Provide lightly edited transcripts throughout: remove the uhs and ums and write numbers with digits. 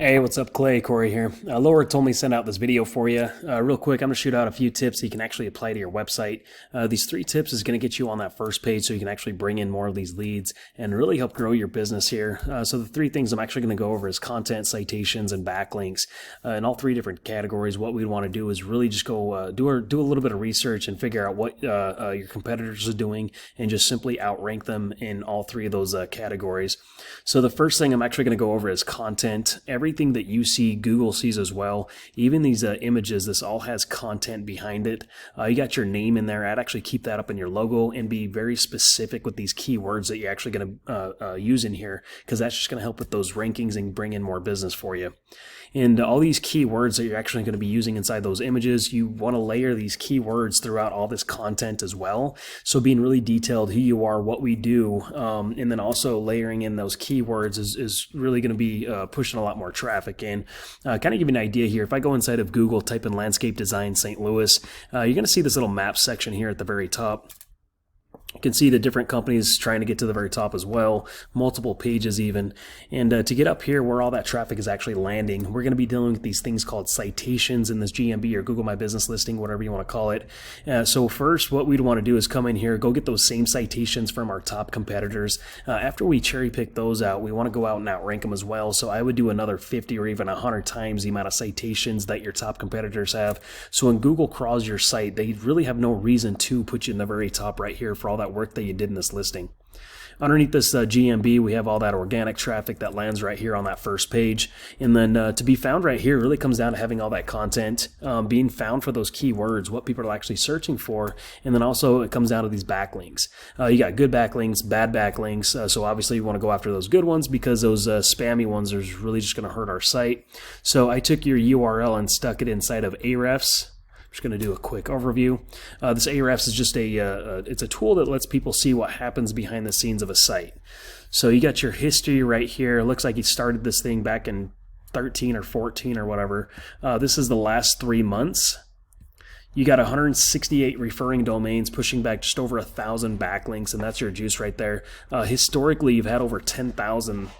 Hey, what's up, Clay? Corey here. Laura told me to send out this video for you. Real quick, I'm going to shoot out a few tips that you can actually apply to your website. These 3 tips is going to get you on that first page so you can actually bring in more of these leads and really help grow your business here. So the 3 things I'm actually going to go over is content, citations, and backlinks. In all 3 different categories, what we want to do is really just go do a little bit of research and figure out what your competitors are doing and just simply outrank them in all 3 of those categories. So the first thing I'm actually going to go over is content. Everything that you see, Google sees as well. Even these images, this all has content behind it. You got your name in there. I'd actually keep that up in your logo and be very specific with these keywords that you're actually going to use in here, because that's just going to help with those rankings and bring in more business for you. And all these keywords that you're actually going to be using inside those images, you want to layer these keywords throughout all this content as well. So being really detailed, who you are, what we do, and then also layering in those keywords is really going to be pushing a lot more traffic in. Kind of give you an idea here. If I go inside of Google, type in landscape design St. Louis, you're going to see this little map section here at the very top. You can see the different companies trying to get to the very top as well, multiple pages even. And to get up here where all that traffic is actually landing, we're going to be dealing with these things called citations in this GMB or Google My Business listing, whatever you want to call it. So first, what we'd want to do is come in here, go get those same citations from our top competitors. After we cherry pick those out, we want to go out and outrank them as well. So I would do another 50 or even 100 times the amount of citations that your top competitors have. So when Google crawls your site, they really have no reason to put you in the very top right here for all that work that you did in this listing. Underneath this GMB, we have all that organic traffic that lands right here on that first page. And then to be found right here really comes down to having all that content, being found for those keywords, what people are actually searching for. And then also it comes down to these backlinks. You got good backlinks, bad backlinks. So obviously you want to go after those good ones, because those spammy ones are really just going to hurt our site. So I took your URL and stuck it inside of Ahrefs. I'm just going to do a quick overview. This Ahrefs is just it's a tool that lets people see what happens behind the scenes of a site. So you got your history right here. It looks like you started this thing back in 13 or 14 or whatever. This is the last 3 months. You got 168 referring domains pushing back just over 1,000 backlinks, and that's your juice right there. Historically, you've had over 10,000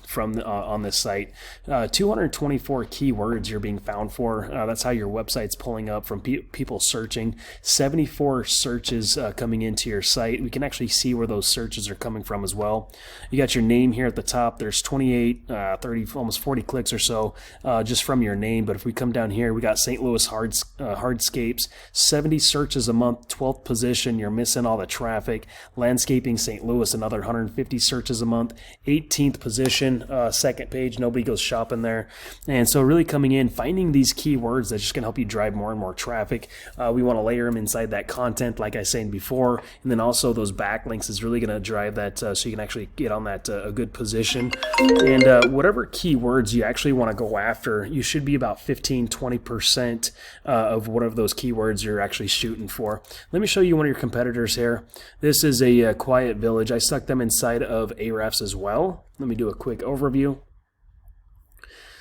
from on this site. 224 keywords you're being found for. That's how your website's pulling up from people searching. 74 searches coming into your site. We can actually see where those searches are coming from as well. You got your name here at the top. There's 28, 30, almost 40 clicks or so just from your name. But if we come down here, we got St. Louis hardscape. 70 searches a month, 12th position. You're missing all the traffic. Landscaping St. Louis, another 150 searches a month, 18th position, second page. Nobody goes shopping there. And so really coming in, finding these keywords that's just going to help you drive more and more traffic. We want to layer them inside that content, like I was saying before. And then also those backlinks is really going to drive that so you can actually get on that a good position. And whatever keywords you actually want to go after, you should be about 15-20% of whatever those keywords you're actually shooting for. Let me show you one of your competitors here. This is a quiet village. I stuck them inside of Ahrefs as well. Let me do a quick overview.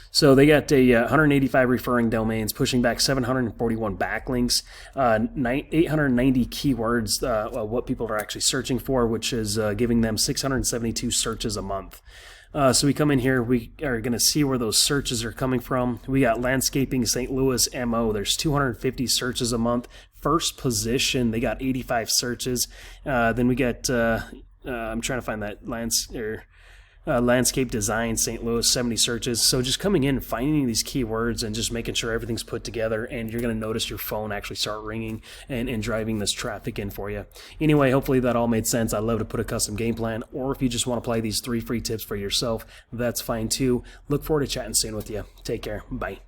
So they got 185 referring domains, pushing back 741 backlinks, 890 keywords, what people are actually searching for, which is giving them 672 searches a month. So we come in here, we are going to see where those searches are coming from. We got landscaping St. Louis MO. There's 250 searches a month. First position, they got 85 searches. Then we got, I'm trying to find that landscape design St. Louis, 70 searches. So just coming in, finding these keywords and just making sure everything's put together, and you're going to notice your phone actually start ringing and driving this traffic in for you. Anyway, hopefully that all made sense. I'd love to put a custom game plan, or if you just want to apply these 3 free tips for yourself, that's fine too. Look forward to chatting soon with you. Take care. Bye.